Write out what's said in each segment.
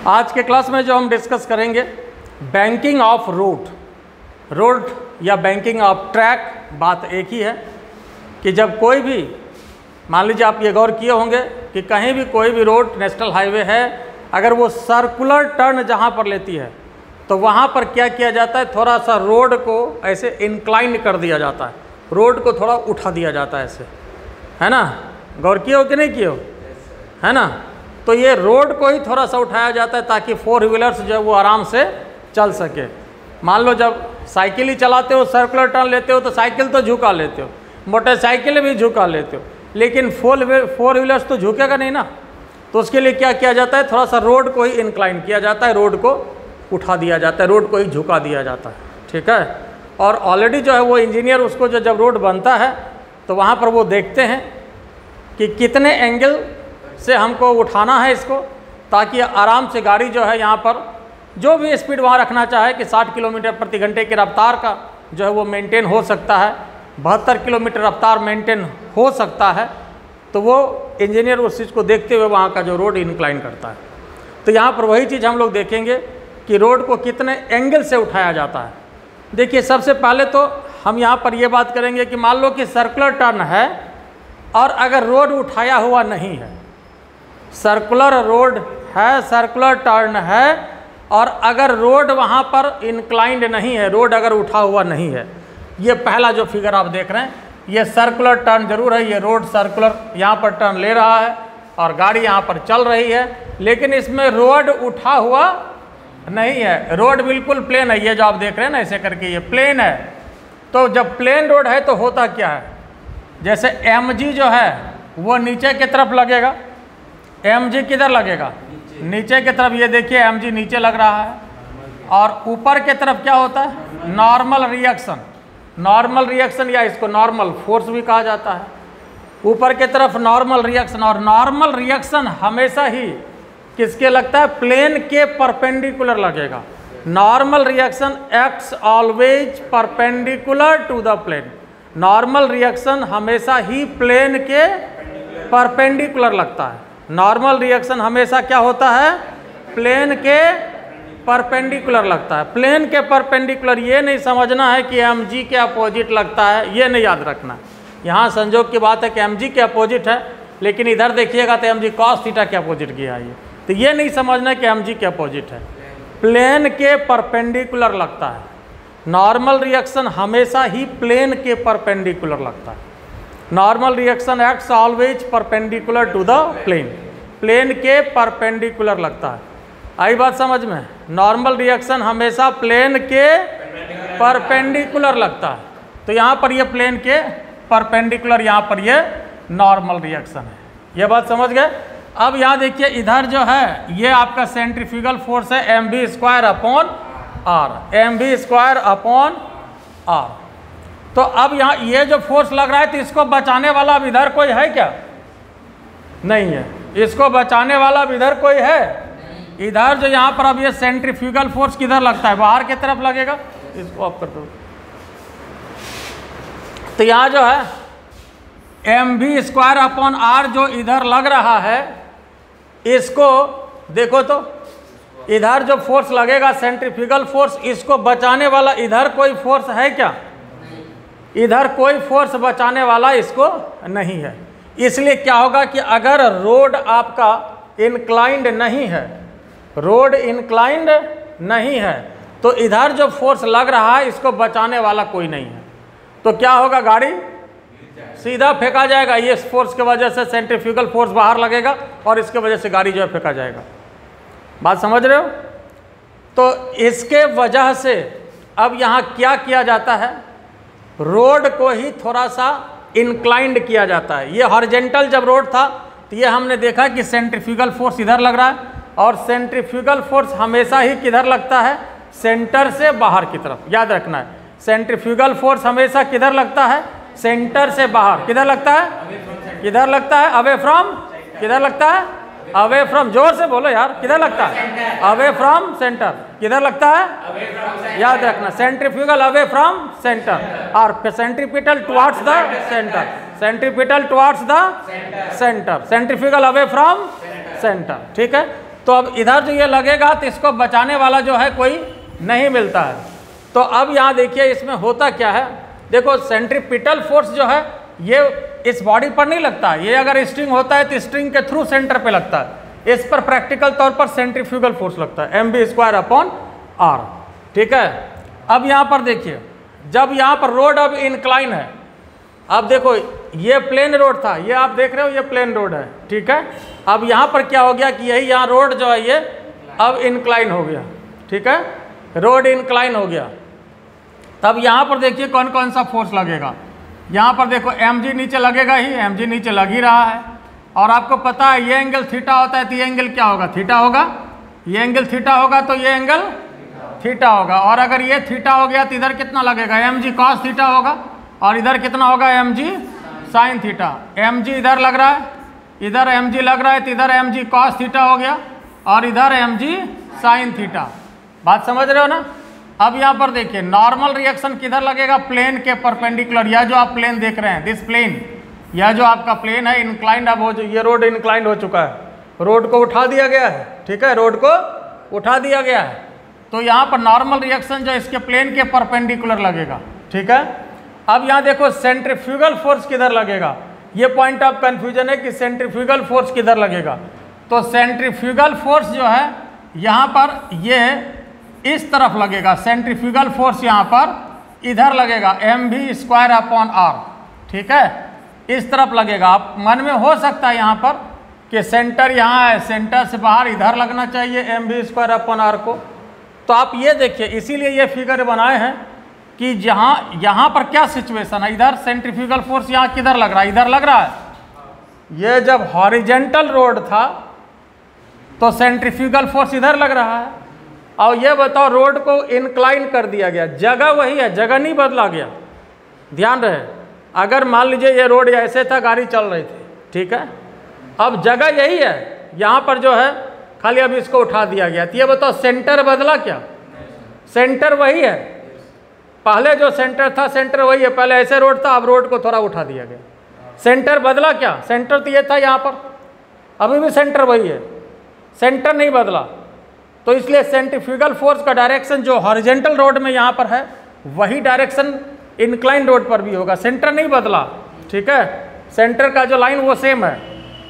आज के क्लास में जो हम डिस्कस करेंगे बैंकिंग ऑफ रोड या बैंकिंग ऑफ ट्रैक। बात एक ही है कि जब कोई भी, मान लीजिए आप ये गौर किए होंगे कि कहीं भी कोई भी रोड नेशनल हाईवे है, अगर वो सर्कुलर टर्न जहाँ पर लेती है तो वहाँ पर क्या किया जाता है, थोड़ा सा रोड को ऐसे इंक्लाइन कर दिया जाता है, रोड को थोड़ा उठा दिया जाता है ऐसे, है ना। गौर किए हो कि नहीं किए हो, है ना। तो ये रोड को ही थोड़ा सा उठाया जाता है ताकि फोर व्हीलर्स जो है वो आराम से चल सके। मान लो जब साइकिल ही चलाते हो, सर्कुलर टर्न लेते हो तो साइकिल तो झुका लेते हो, मोटरसाइकिल भी झुका लेते हो, लेकिन फोर व्हीलर्स तो झुकेगा नहीं ना। तो उसके लिए क्या किया जाता है, थोड़ा सा रोड को ही इंक्लाइन किया जाता है, रोड को उठा दिया जाता है, रोड को ही झुका दिया जाता है, ठीक है। और ऑलरेडी जो है वो इंजीनियर उसको जो जब रोड बनता है तो वहाँ पर वो देखते हैं कि कितने एंगल से हमको उठाना है इसको, ताकि आराम से गाड़ी जो है यहाँ पर जो भी स्पीड वहाँ रखना चाहे कि 60 किलोमीटर प्रति घंटे की रफ्तार का जो है वो मेंटेन हो सकता है, 72 किलोमीटर रफ्तार मेंटेन हो सकता है, तो वो इंजीनियर उस चीज़ को देखते हुए वहाँ का जो रोड इंक्लाइन करता है। तो यहाँ पर वही चीज़ हम लोग देखेंगे कि रोड को कितने एंगल से उठाया जाता है। देखिए सबसे पहले तो हम यहाँ पर ये बात करेंगे कि मान लो कि सर्कुलर टर्न है और अगर रोड उठाया हुआ नहीं है, सर्कुलर रोड है, सर्कुलर टर्न है, और अगर रोड वहाँ पर इंक्लाइंड नहीं है, रोड अगर उठा हुआ नहीं है, ये पहला जो फिगर आप देख रहे हैं ये सर्कुलर टर्न जरूर है, ये रोड सर्कुलर यहाँ पर टर्न ले रहा है और गाड़ी यहाँ पर चल रही है, लेकिन इसमें रोड उठा हुआ नहीं है, रोड बिल्कुल प्लेन है। ये जो आप देख रहे हैं ना ऐसे करके ये प्लेन है। तो जब प्लेन रोड है तो होता क्या है, जैसे एमजी जो है वो नीचे की तरफ लगेगा, एमजी किधर लगेगा, नीचे की तरफ। ये देखिए एमजी नीचे लग रहा है, और ऊपर की तरफ क्या होता है, नॉर्मल रिएक्शन। नॉर्मल रिएक्शन या इसको नॉर्मल फोर्स भी कहा जाता है, ऊपर की तरफ नॉर्मल रिएक्शन। और नॉर्मल रिएक्शन हमेशा ही किसके लगता है, प्लेन के परपेंडिकुलर लगेगा। Normal reaction acts always perpendicular to the plane. Normal reaction हमेशा ही प्लेन के परपेंडिकुलर लगता है। नॉर्मल रिएक्शन हमेशा क्या होता है, प्लेन के परपेंडिकुलर लगता है। प्लेन के परपेंडिकुलर ये नहीं समझना है कि एमजी के अपोजिट लगता है, ये नहीं याद रखना। यहाँ संजोग की बात है कि एमजी के अपोजिट है, लेकिन इधर देखिएगा तो एमजी कॉस थीटा के अपोजिट गया है, तो ये नहीं समझना कि एमजी के अपोजिट है, प्लेन के परपेंडिकुलर लगता है। नॉर्मल रिएक्शन हमेशा ही प्लेन के परपेंडिकुलर लगता है। Normal reaction acts always perpendicular to the plane, plane के परपेंडिकुलर लगता है। आई बात समझ में, नॉर्मल रिएक्शन हमेशा प्लेन के परपेंडिकुलर लगता है। तो यहाँ पर ये प्लेन के परपेंडिकुलर, यहाँ पर ये नॉर्मल रिएक्शन है। ये बात समझ गए। अब यहाँ देखिए इधर जो है ये आपका सेंट्रीफ्यूगल फोर्स है mv² upon r, mv² upon r। तो अब यहाँ ये जो फोर्स लग रहा है तो इसको बचाने वाला अब इधर कोई है क्या, नहीं है। इसको बचाने वाला अब इधर कोई है, इधर जो यहाँ पर अब ये सेंट्रीफ्यूगल फोर्स किधर लगता है, बाहर की तरफ लगेगा। इसको ऑफ कर दो। तो यहाँ जो है mv² अपॉन r जो इधर लग रहा है, इसको देखो तो इधर जो फोर्स लगेगा सेंट्रीफ्यूगल फोर्स, इसको बचाने वाला इधर कोई फोर्स है क्या, इधर कोई फोर्स बचाने वाला इसको नहीं है। इसलिए क्या होगा कि अगर रोड आपका इंक्लाइंड नहीं है, रोड इंक्लाइंड नहीं है, तो इधर जो फोर्स लग रहा है इसको बचाने वाला कोई नहीं है। तो क्या होगा, गाड़ी सीधा फेंका जाएगा। ये फोर्स की वजह से सेंट्रीफ्यूगल फोर्स बाहर लगेगा और इसके वजह से गाड़ी जो है फेंका जाएगा। बात समझ रहे हो। तो इसके वजह से अब यहाँ क्या किया जाता है, रोड को ही थोड़ा सा इंक्लाइंड किया जाता है। ये हॉरिजॉन्टल जब रोड था तो ये हमने देखा कि सेंट्रीफ्यूगल फोर्स इधर लग रहा है, और सेंट्रीफ्यूगल फोर्स हमेशा ही किधर लगता है, सेंटर से बाहर की तरफ। याद रखना है, सेंट्रीफ्यूगल फोर्स हमेशा किधर लगता है, सेंटर से बाहर। किधर लगता है, किधर लगता है, अवे फ्रॉम, किधर लगता है, अवे फ्रॉम। जोर से बोलो यार, किधर लगता है, अवे फ्रॉम सेंटर। किधर लगता है, याद रखना, सेंट्रीफ्यूगल अवे फ्रॉम सेंटर और centripetal towards the centre, centripetal towards the centre, centrifugal away from centre. ठीक है। तो अब इधर जो ये लगेगा तो इसको बचाने वाला जो है कोई नहीं मिलता है। तो अब यहाँ देखिए इसमें होता क्या है, देखो सेंट्रीपिटल फोर्स जो है ये इस बॉडी पर नहीं लगता, ये अगर स्ट्रिंग होता है तो स्ट्रिंग के थ्रू सेंटर पे लगता है, इस पर प्रैक्टिकल तौर पर सेंट्रीफ्यूगल फोर्स लगता है mv²/r। ठीक है, अब यहाँ पर देखिए जब यहाँ पर रोड अब इंक्लाइन है, अब देखो ये प्लेन रोड था, ये आप देख रहे हो ये प्लेन रोड है। ठीक है, अब यहाँ पर क्या हो गया कि यही यहाँ रोड जो है ये अब इंक्लाइन हो गया। ठीक है, रोड इंक्लाइन हो गया, तब यहाँ पर देखिए कौन कौन सा फोर्स लगेगा। यहाँ पर देखो mg नीचे लगेगा ही, mg नीचे लग ही रहा है, और आपको पता है ये एंगल थीटा होता है तो ये एंगल क्या होगा, थीटा होगा। ये एंगल थीटा होगा तो ये एंगल थीटा होगा, और अगर ये थीटा हो गया तो इधर कितना लगेगा, mg cos थीटा होगा, और इधर कितना होगा mg sin थीटा। mg इधर लग रहा है, इधर mg लग रहा है तो इधर mg cos थीटा हो गया, और इधर mg sin थीटा। बात समझ रहे हो ना। अब यहाँ पर देखिए नॉर्मल रिएक्शन किधर लगेगा, प्लेन के परपेंडिकुलर। यह जो आप प्लेन देख रहे हैं दिस प्लेन, यह जो आपका प्लेन है इंक्लाइंड, अब हो ये रोड इंक्लाइंड हो चुका है, रोड को उठा दिया गया है। ठीक है, रोड को उठा दिया गया है, तो यहाँ पर नॉर्मल रिएक्शन जो इसके प्लेन के परपेंडिकुलर लगेगा। ठीक है, अब यहाँ देखो सेंट्रीफ्यूगल फोर्स किधर लगेगा, ये पॉइंट ऑफ कंफ्यूजन है कि सेंट्रीफ्यूगल फोर्स किधर लगेगा। तो सेंट्रीफ्यूगल फोर्स जो है यहाँ पर ये इस तरफ लगेगा, सेंट्रीफ्यूगल फोर्स यहाँ पर इधर लगेगा mv²/r। ठीक है, इस तरफ लगेगा। आप मन में हो सकता है यहाँ पर कि सेंटर यहाँ है, सेंटर से बाहर इधर लगना चाहिए mv²/r को। तो आप ये देखिए इसीलिए ये फिगर बनाए हैं कि जहाँ यहाँ पर क्या सिचुएशन है, इधर सेंट्रीफ्यूगल फोर्स यहाँ किधर लग रहा है, इधर लग रहा है। ये जब हॉरिजेंटल रोड था तो सेंट्रीफ्यूगल फोर्स इधर लग रहा है, और ये बताओ रोड को इंक्लाइन कर दिया गया, जगह वही है, जगह नहीं बदला गया। ध्यान रहे, अगर मान लीजिए ये रोड ऐसे था, गाड़ी चल रही थी, ठीक है, अब जगह यही है, यहाँ पर जो है खाली अब इसको उठा दिया गया। तो ये बताओ सेंटर बदला क्या, सेंटर वही है, पहले जो सेंटर था सेंटर वही है, पहले ऐसे रोड था, अब रोड को थोड़ा उठा दिया गया। सेंटर बदला क्या, सेंटर तो ये था यहाँ पर, अभी भी सेंटर वही है, सेंटर नहीं बदला। तो इसलिए सेंट्रीफ्यूगल फोर्स का डायरेक्शन जो हॉरिजेंटल रोड में यहाँ पर है वही डायरेक्शन इंक्लाइन रोड पर भी होगा, सेंटर नहीं बदला। ठीक है, सेंटर का जो लाइन वो सेम है,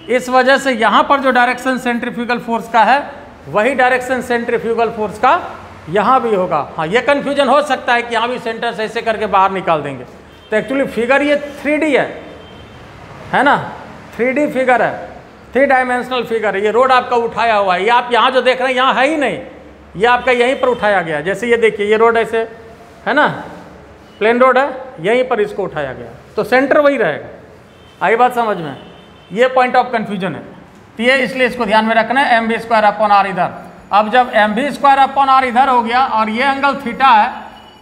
इस वजह से यहाँ पर जो डायरेक्शन सेंट्रीफ्यूगल फोर्स का है वही डायरेक्शन सेंट्रीफ्यूगल फोर्स का यहाँ भी होगा। हाँ, ये कन्फ्यूजन हो सकता है कि यहाँ भी सेंटर से ऐसे करके बाहर निकाल देंगे, तो एक्चुअली फिगर ये 3D है ना, 3D फिगर है, 3 डायमेंशनल फिगर है। ये रोड आपका उठाया हुआ है, ये आप यहाँ जो देख रहे हैं यहाँ है ही नहीं, ये आपका यहीं पर उठाया गया। जैसे ये देखिए ये रोड ऐसे है ना, प्लेन रोड है, यहीं पर इसको उठाया गया, तो सेंटर वही रहेगा। आई बात समझ में, ये पॉइंट ऑफ कन्फ्यूजन है, तो ये इसलिए इसको ध्यान में रखना है mv²/r इधर। अब जब mv²/r इधर हो गया और ये एंगल थीटा है,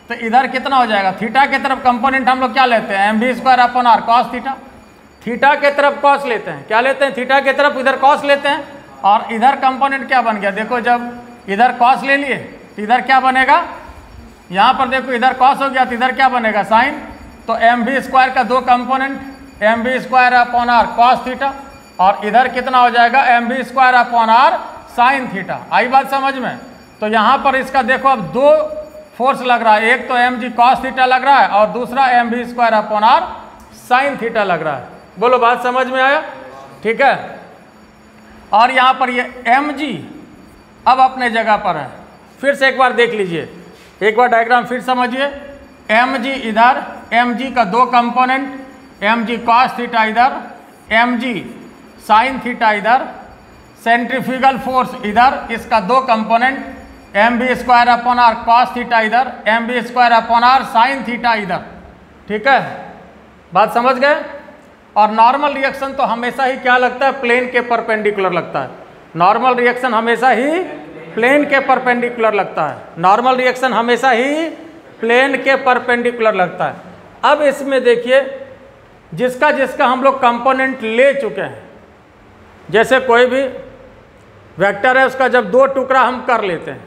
तो इधर कितना हो जाएगा, थीटा के तरफ कंपोनेंट हम लोग क्या लेते हैं, mv²/r cos थीटा। थीटा के तरफ कॉस लेते हैं, क्या लेते हैं, थीटा के तरफ इधर कॉस लेते हैं, और इधर कंपोनेंट क्या बन गया, देखो जब इधर कॉस ले लिए तो इधर क्या बनेगा, यहाँ पर देखो इधर कॉस हो गया तो इधर क्या बनेगा, साइन। तो mv² का 2 कंपोनेंट, mv²/r cos थीटा, और इधर कितना हो जाएगा mv²/r sin थीटा। आई बात समझ में। तो यहाँ पर इसका देखो अब 2 फोर्स लग रहा है, एक तो mg cos थीटा लग रहा है और दूसरा mv²/r sin थीटा लग रहा है। बोलो बात समझ में आया, ठीक है। और यहाँ पर ये mg अब अपने जगह पर है, फिर से एक बार देख लीजिए, एक बार डायग्राम फिर समझिए। mg इधर, mg का 2 कंपोनेंट, mg cos थीटा इधर, mg sin थीटा इधर, सेंट्रीफ्यूगल फोर्स इधर, इसका 2 कंपोनेंट, mv²/r cos थीटा इधर, mv²/r sin थीटा इधर। ठीक है, बात समझ गए। और नॉर्मल रिएक्शन तो हमेशा ही क्या लगता है, प्लेन के परपेंडिकुलर लगता है। नॉर्मल रिएक्शन हमेशा ही प्लेन के परपेंडिकुलर लगता है, नॉर्मल रिएक्शन हमेशा ही प्लेन के परपेंडिकुलर लगता है। अब इसमें देखिए जिसका जिसका हम लोग कंपोनेंट ले चुके हैं, जैसे कोई भी वेक्टर है उसका जब 2 टुकड़ा हम कर लेते हैं,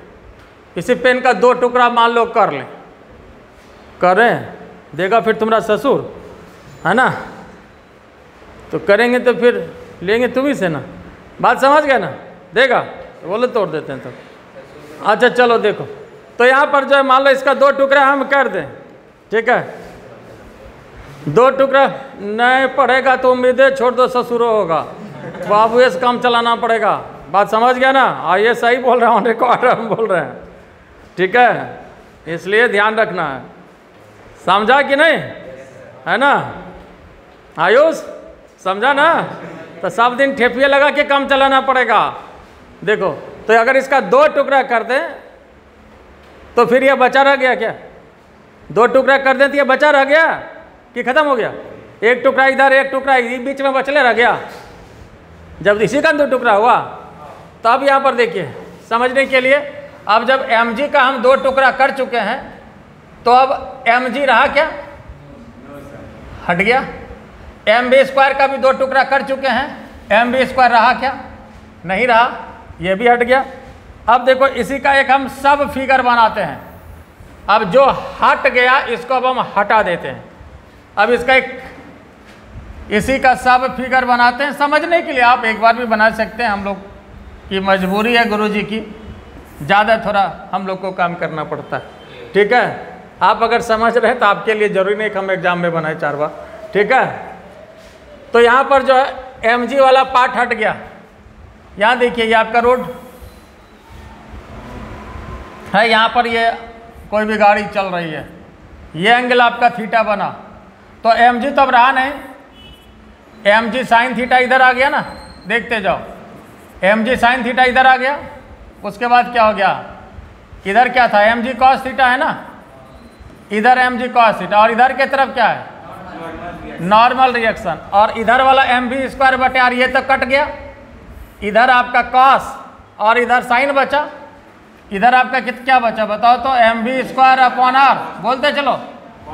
इसी पेन का 2 टुकड़ा मान लो कर लें, करें देगा फिर तुम्हारा ससुर, है ना, तो करेंगे तो फिर लेंगे तुम ही से ना, बात समझ गए ना, देगा बोले तोड़ देते हैं तो। अच्छा चलो देखो, तो यहाँ पर जो है मान लो इसका 2 टुकड़ा हम कर दें, ठीक है, 2 टुकड़ा नहीं पड़ेगा तो उम्मीदें छोड़ दो, ससुरो होगा, बाबू से काम चलाना पड़ेगा। बात समझ गया ना? ये सही बोल रहा हूँ, रिकॉर्ड हम बोल रहे हैं, ठीक है, इसलिए ध्यान रखना है। समझा कि नहीं, है ना आयुष? समझा ना? तो सब दिन ठेपिया लगा के काम चलाना पड़ेगा। देखो तो अगर इसका 2 टुकड़ा कर दें तो फिर यह बचा रह गया क्या? 2 टुकड़ा कर दें तो यह बचा रह गया कि खत्म हो गया? 1 टुकड़ा इधर 1 टुकड़ा बीच में बचले रह गया। जब इसी का 2 टुकड़ा हुआ तो अब यहाँ पर देखिए समझने के लिए, अब जब mg का हम 2 टुकड़ा कर चुके हैं तो अब mg रहा क्या? हट गया। mv² का भी 2 टुकड़ा कर चुके हैं, mv² रहा क्या? नहीं रहा, ये भी हट गया। अब देखो इसी का एक हम सब फिगर बनाते हैं। अब जो हट गया इसको अब हम हटा देते हैं। अब इसका एक इसी का सब फिगर बनाते हैं। समझने के लिए आप एक बार भी बना सकते हैं, हम लोग की मजबूरी है गुरुजी की, ज़्यादा थोड़ा हम लोग को काम करना पड़ता है, ठीक है। आप अगर समझ रहे हैं तो आपके लिए जरूरी नहीं कि हम एग्जाम में बनाए 4 बार, ठीक है। तो यहाँ पर जो है mg वाला पार्ट हट गया। यहाँ देखिए ये आपका रोड है, यहाँ पर ये कोई भी गाड़ी चल रही है, ये एंगल आपका थीटा बना, तो mg तो अब रहा नहीं, mg साइन थीटा इधर आ गया ना, देखते जाओ, mg साइन थीटा इधर आ गया। उसके बाद क्या हो गया? इधर क्या था? mg cos थीटा है ना, इधर mg cos थीटा, और इधर के तरफ क्या है? Normal reaction. और इधर वाला mv² बटे r, ये तो कट गया। इधर आपका cos और इधर साइन बचा। इधर आपका क्या बचा बताओ तो? mv² अपॉन r, बोलते चलो,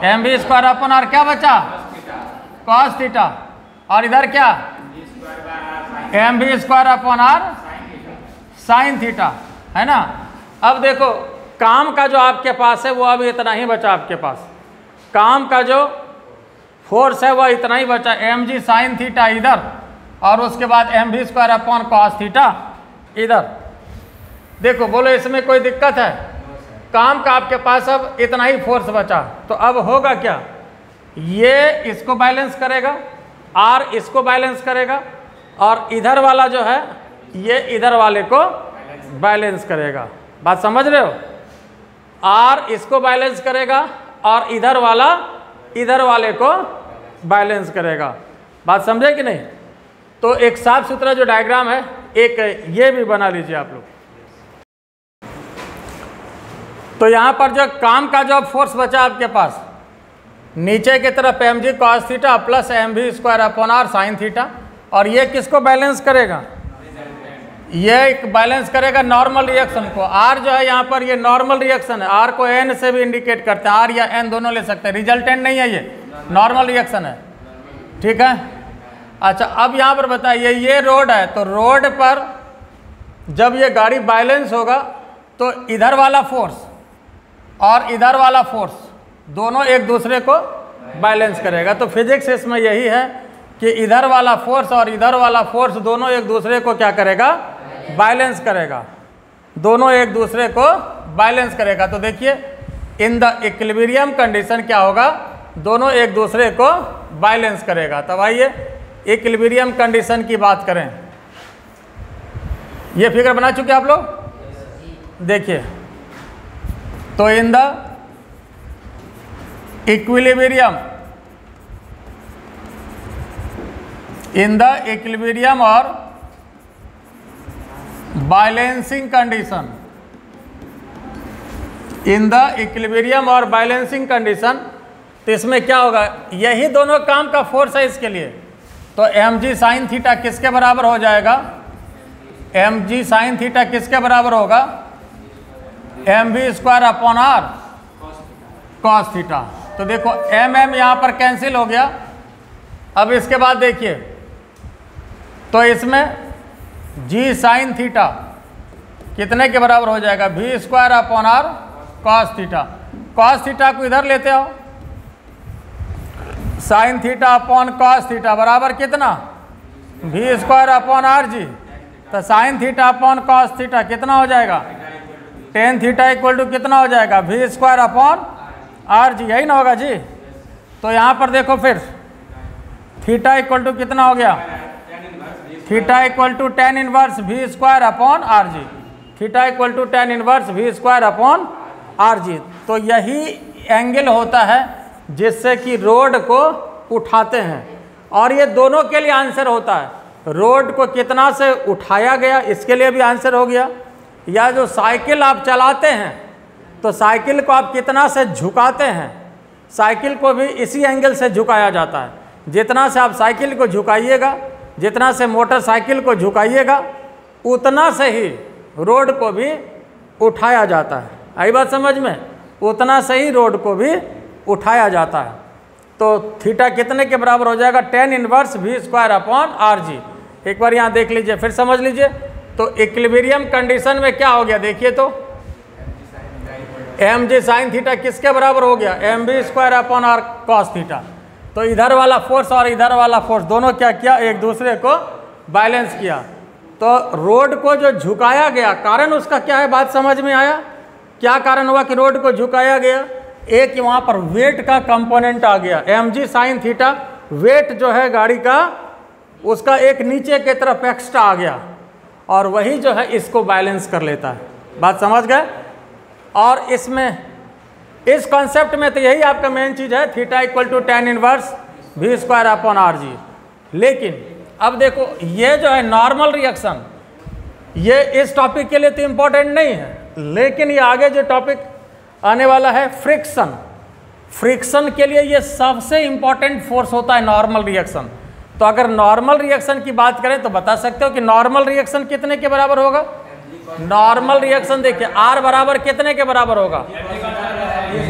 mv² अपॉन r क्या बचा? cos theta. और इधर क्या? mv² upon r sine theta, है ना। अब देखो काम का जो आपके पास है वो अभी इतना ही बचा आपके पास, काम का जो फोर्स है वह इतना ही बचा, mg साइन थीटा इधर, और उसके बाद mv² अपॉन cos थीटा इधर। देखो बोलो इसमें कोई दिक्कत है? काम का आपके पास अब इतना ही फोर्स बचा, तो अब होगा क्या? ये इसको बैलेंस करेगा, r इसको बैलेंस करेगा, और इधर वाला जो है ये इधर वाले को बैलेंस करेगा। बात समझ रहे हो? r इसको बैलेंस करेगा और इधर वाला इधर वाले को बैलेंस करेगा। बात समझे कि नहीं? तो एक साफ सुथरा जो डायग्राम है एक ये भी बना लीजिए आप लोग। तो यहाँ पर जो काम का जो फोर्स बचा आपके पास, नीचे की तरफ mg cos theta plus mv² upon r sine theta, और ये किसको बैलेंस करेगा? ये एक बैलेंस करेगा नॉर्मल रिएक्शन को। r जो है यहाँ पर ये नॉर्मल रिएक्शन है, r को n से भी इंडिकेट करते हैं, r या n दोनों ले सकते हैं, रिजल्टेंट नहीं है, ये नॉर्मल रिएक्शन है, ठीक है। अच्छा अब यहाँ पर बताइए ये रोड है, तो रोड पर जब ये गाड़ी बैलेंस होगा तो इधर वाला फोर्स और इधर वाला फोर्स दोनों एक दूसरे को बैलेंस करेगा। तो फिजिक्स इसमें यही है कि इधर वाला फोर्स और इधर वाला फोर्स दोनों एक दूसरे को क्या करेगा? बैलेंस करेगा, दोनों एक दूसरे को बैलेंस करेगा। तो देखिए इन द इक्विलिब्रियम कंडीशन क्या होगा? दोनों एक दूसरे को बैलेंस करेगा। तब आइए इक्विलिब्रियम कंडीशन की बात करें। ये फिगर बना चुके आप लोग, देखिए। तो इन द इक्विलिब्रियम और balancing condition, in the equilibrium और बैलेंसिंग कंडीशन, तो इसमें क्या होगा? यही दोनों काम का फोर्स है इसके लिए। तो mg साइन थीटा किसके बराबर हो जाएगा? mg साइन थीटा किसके बराबर होगा? mv² upon r cos theta. तो देखो mm यहाँ पर कैंसिल हो गया। अब इसके बाद देखिए तो इसमें g साइन थीटा कितने के बराबर हो जाएगा? v² upon r cos theta. cos theta को इधर लेते हो, sine theta upon cos theta बराबर कितना? v² अपॉन r जी, तो sine theta upon cos theta कितना हो जाएगा, टेन थीटा इक्वल टू कितना हो जाएगा, V square upon R G, यही ना होगा जी। तो यहाँ पर देखो फिर थीटा इक्वल टू कितना हो गया, theta equal to tan inverse we square upon are G, theta equal to tan inverse we square upon are G. तो यही एंगल होता है जिससे कि रोड को उठाते हैं, और ये दोनों के लिए आंसर होता है। रोड को कितना से उठाया गया इसके लिए भी आंसर हो गया, या जो साइकिल आप चलाते हैं तो साइकिल को आप कितना से झुकाते हैं, साइकिल को भी इसी एंगल से झुकाया जाता है। जितना से आप साइकिल को झुकाइएगा, जितना से मोटरसाइकिल को झुकाइएगा, उतना से ही रोड को भी उठाया जाता है। आई बात समझ में, उतना से ही रोड को भी उठाया जाता है। तो थीटा कितने के बराबर हो जाएगा, tan inverse we square upon are G. एक बार यहाँ देख लीजिए, फिर समझ लीजिए। तो इक्विलिब्रियम कंडीशन में क्या हो गया, देखिए तो एम जी साइन थीटा किसके बराबर हो गया, M V square upon R cos theta. तो इधर वाला फोर्स और इधर वाला फोर्स दोनों क्या किया, एक दूसरे को बैलेंस किया। तो रोड को जो झुकाया गया, कारण उसका क्या है, बात समझ में आया। क्या कारण हुआ कि रोड को झुकाया गया, एक वहाँ पर वेट का कंपोनेंट आ गया, M G sine theta, weight जो है गाड़ी का उसका एक नीचे की तरफ एक्स्ट्रा आ गया, और वही जो है इसको बैलेंस कर लेता है। बात समझ गए। और इसमें इस कॉन्सेप्ट में तो यही आपका मेन चीज़ है, theta equal to tan inverse we square upon are G. लेकिन अब देखो ये जो है नॉर्मल रिएक्शन, ये इस टॉपिक के लिए तो इम्पोर्टेंट नहीं है, लेकिन ये आगे जो टॉपिक आने वाला है फ्रिक्शन, फ्रिक्शन के लिए ये सबसे इम्पॉर्टेंट फोर्स होता है नॉर्मल रिएक्शन। तो अगर नॉर्मल रिएक्शन की बात करें तो बता सकते हो कि नॉर्मल रिएक्शन कितने के बराबर होगा। नॉर्मल रिएक्शन देखिए आर बराबर कितने के बराबर होगा,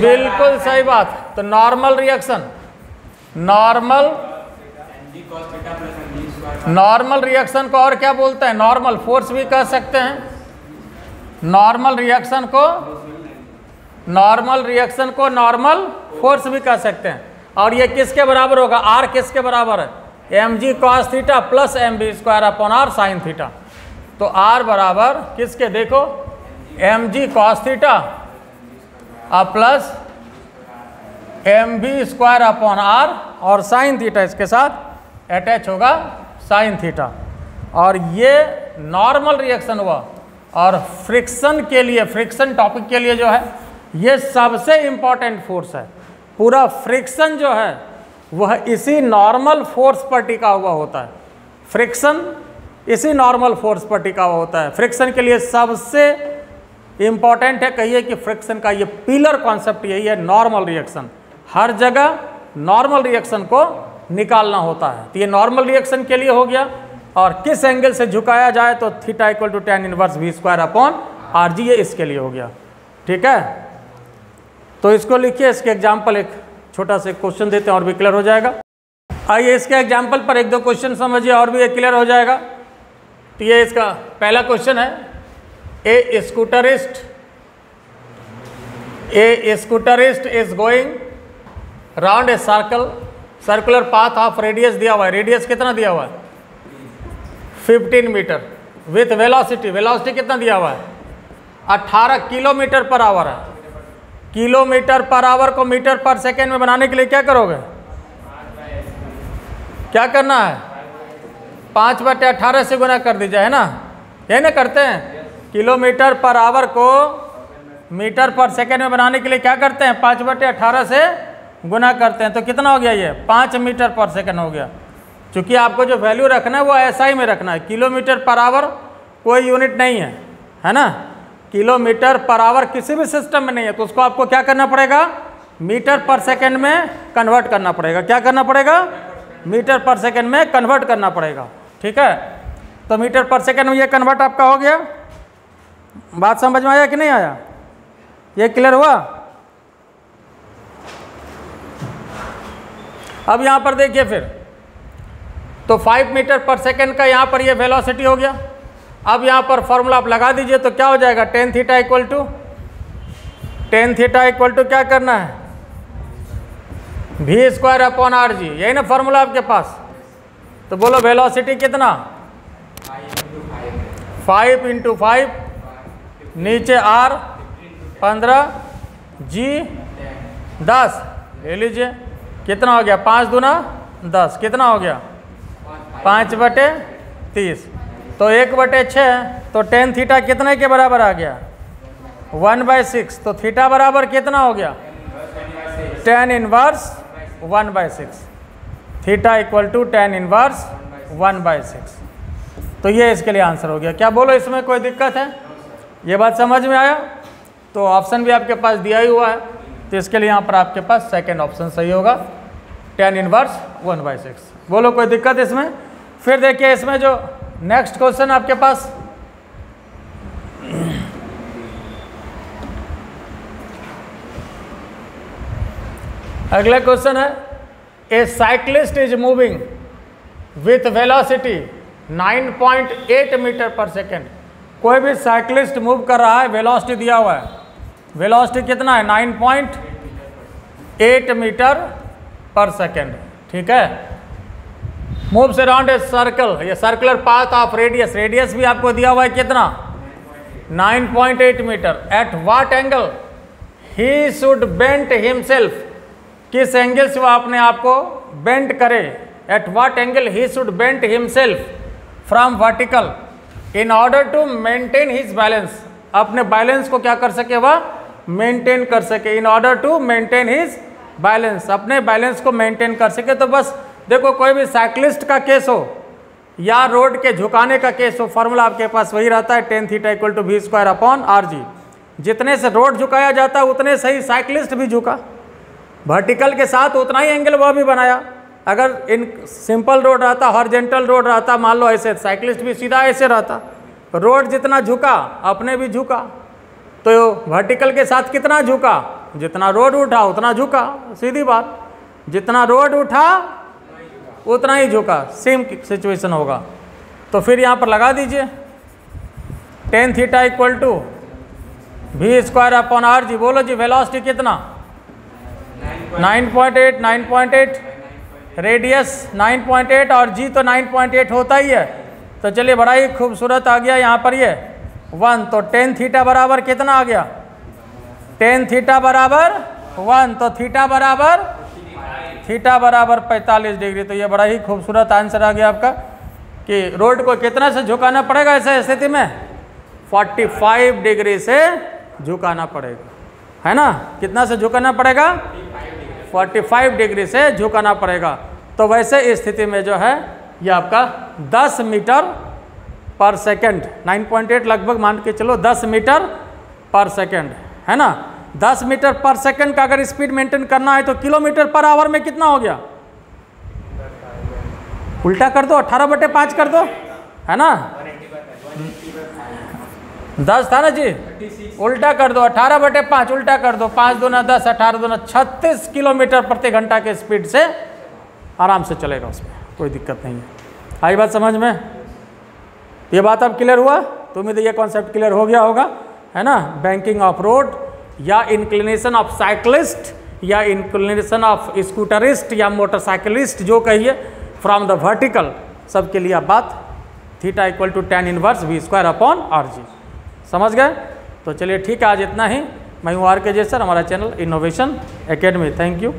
बिल्कुल सही बात। तो नॉर्मल रिएक्शन, नॉर्मल रिएक्शन को और क्या बोलते हैं, नॉर्मल फोर्स भी कह सकते हैं। नॉर्मल रिएक्शन को नॉर्मल फोर्स भी कह सकते हैं। और ये किसके बराबर होगा, आर किसके बराबर है, M G cos theta plus M V square upon R sine theta. तो आर बराबर किसके, देखो M G cos theta plus M V square upon R, और साइन थीटा इसके साथ अटैच होगा साइन थीटा। और ये नॉर्मल रिएक्शन हुआ। और फ्रिक्शन के लिए, फ्रिक्शन टॉपिक के लिए जो है ये सबसे इम्पॉर्टेंट फोर्स है। पूरा फ्रिक्शन जो है वह इसी नॉर्मल फोर्स पर टिका हुआ होता है। फ्रिक्शन इसी नॉर्मल फोर्स पर टिका हुआ होता है। फ्रिक्शन के लिए सबसे इम्पॉर्टेंट है, कहिए कि फ्रिक्शन का ये पिलर कॉन्सेप्ट यही है, नॉर्मल रिएक्शन। हर जगह नॉर्मल रिएक्शन को निकालना होता है। तो ये नॉर्मल रिएक्शन के लिए हो गया। और किस एंगल से झुकाया जाए तो theta equal to tan inverse we square upon are g, ये इसके लिए हो गया। ठीक है, तो इसको लिखिए। इसके एग्जाम्पल एक छोटा सा क्वेश्चन देते हैं और भी क्लियर हो जाएगा। आइए इसके एग्जाम्पल पर एक दो क्वेश्चन समझिए और भी क्लियर हो जाएगा। तो ये इसका पहला क्वेश्चन है, a scooterist is going round a circular path of radius दिया हुआ है। रेडियस कितना दिया हुआ है, 15 मीटर, विथ वेलोसिटी कितना दिया हुआ है, 18 किलोमीटर पर आवर है। किलोमीटर पर आवर को मीटर पर सेकेंड में बनाने के लिए क्या करोगे, क्या करना है, 5/18 से गुना कर दीजिए, है ना, यही ना करते हैं। किलोमीटर पर आवर को मीटर पर सेकेंड में बनाने के लिए क्या करते हैं, 5/18 से गुना करते हैं। तो कितना हो गया, ये 5 मीटर पर सेकेंड हो गया। क्योंकि आपको जो वैल्यू रखना है वो SI में रखना है, किलोमीटर पर आवर कोई यूनिट नहीं है ना। किलोमीटर पर आवर किसी भी सिस्टम में नहीं है, तो उसको आपको क्या करना पड़ेगा, मीटर पर सेकेंड में कन्वर्ट करना पड़ेगा। क्या करना पड़ेगा, मीटर पर सेकेंड में कन्वर्ट करना पड़ेगा। ठीक है, तो मीटर पर सेकेंड में ये कन्वर्ट आपका हो गया। बात समझ में आया कि नहीं आया, ये क्लियर हुआ। अब यहाँ पर देखिए फिर, तो 5 मीटर पर सेकेंड का यहाँ पर ये वेलोसिटी हो गया। अब यहाँ पर फॉर्मूला आप लगा दीजिए तो क्या हो जाएगा, टेन थीटा इक्वल टू क्या करना है, v square upon R G, यही ना फॉर्मूला आपके पास। तो बोलो वेलोसिटी कितना, 5 × 5 नीचे R 15 G 10 ले लीजिए, कितना हो गया 5 दूना 10, कितना हो गया 5/30। तो 1/6 तो tan थीटा कितने के बराबर आ गया 1/6। तो थीटा बराबर कितना हो गया tan inverse 1/6। Theta equal to tan inverse 1/6। तो ये इसके लिए आंसर हो गया। क्या बोलो इसमें कोई दिक्कत है? ये बात समझ में आया? तो ऑप्शन भी आपके पास दिया ही हुआ है, तो इसके लिए यहाँ पर आपके पास सेकंड ऑप्शन सही होगा, tan इनवर्स 1/6। बोलो कोई दिक्कत इसमें? फिर देखिए इसमें जो नेक्स्ट क्वेश्चन आपके पास अगला क्वेश्चन है, a cyclist is moving with velocity 9.8 metre per second. कोई भी साइक्लिस्ट मूव कर रहा है, वेलोसिटी दिया हुआ है, वेलोसिटी कितना है 9.8 मीटर पर सेकेंड, ठीक है। मूव्स अराउंड ए सर्कल, ये circular path of radius, radius भी आपको दिया हुआ है कितना 9.8 metre. At what angle he should bent himself, किस एंगल से वो अपने आप को बेंट करे। At what angle he should bent himself from vertical in order to maintain his balance, अपने बैलेंस को क्या कर सके वह मेंटेन कर सके। In order to maintain his balance, अपने बैलेंस को मेंटेन कर सके। तो बस देखो कोई भी साइक्लिस्ट का केस हो या रोड के झुकाने का केस हो, फॉर्मूला आपके पास वही रहता है, tan theta equal to v²/rg। जितने से रोड झुकाया जाता है उतने से ही साइक्लिस्ट भी झुका, वर्टिकल के साथ उतना ही एंगल वह भी बनाया। अगर इन सिंपल रोड रहता, हॉरिजॉन्टल रोड रहता, मान लो ऐसे, साइक्लिस्ट भी सीधा ऐसे रहता। रोड जितना झुका अपने भी झुका, तो वर्टिकल के साथ कितना झुका, जितना रोड उठा उतना झुका, सीधी बात। जितना रोड उठा उतना ही झुका, सेम सिचुएशन होगा। तो फिर यहाँ पर लगा दीजिए tan theta equal to v²/rg। बोलो जी वेलोसिटी कितना 9.8, रेडियस 9.8 और g तो 9.8 होता ही है। तो चलिए बड़ा ही खूबसूरत आ गया यहाँ पर ये 1। तो tan थीटा बराबर कितना आ गया tan थीटा बराबर 1। तो थीटा बराबर 45 डिग्री। तो ये बड़ा ही खूबसूरत आंसर आ गया आपका कि रोड को कितना से झुकाना पड़ेगा ऐसे स्थिति में 45 डिग्री से झुकाना पड़ेगा, है ना। कितना से झुकाना पड़ेगा 45 डिग्री से झुकाना पड़ेगा। तो वैसे इस स्थिति में जो है ये आपका 10 मीटर पर सेकेंड, 9.8 लगभग मान के चलो 10 मीटर पर सेकेंड, है ना। 10 मीटर पर सेकेंड का अगर स्पीड मेंटेन करना है तो किलोमीटर पर आवर में कितना हो गया, उल्टा कर दो 18/5 कर दो, है ना। 10 था ना जी, उल्टा कर दो 18/5, उल्टा कर दो 5 दूना 10, 18 दूना 36 किलोमीटर प्रति घंटा के स्पीड से आराम से चलेगा, उसमें कोई दिक्कत नहीं है। आई बात समझ में? ये बात अब क्लियर हुआ? तो उम्मीद है ये कॉन्सेप्ट क्लियर हो गया होगा, है ना। बैंकिंग ऑफ रोड या इंक्लिनेशन ऑफ साइक्लिस्ट या इंक्लिनेशन ऑफ स्कूटरिस्ट या मोटरसाइकिलिस्ट जो कहिए फ्रॉम द वर्टिकल, सबके लिए आप बात theta equal to tan inverse v²/rg समझ गए। तो चलिए ठीक है, आज इतना ही। मैं हूँ RK जय सर, हमारा channel innovation academy. Thank you.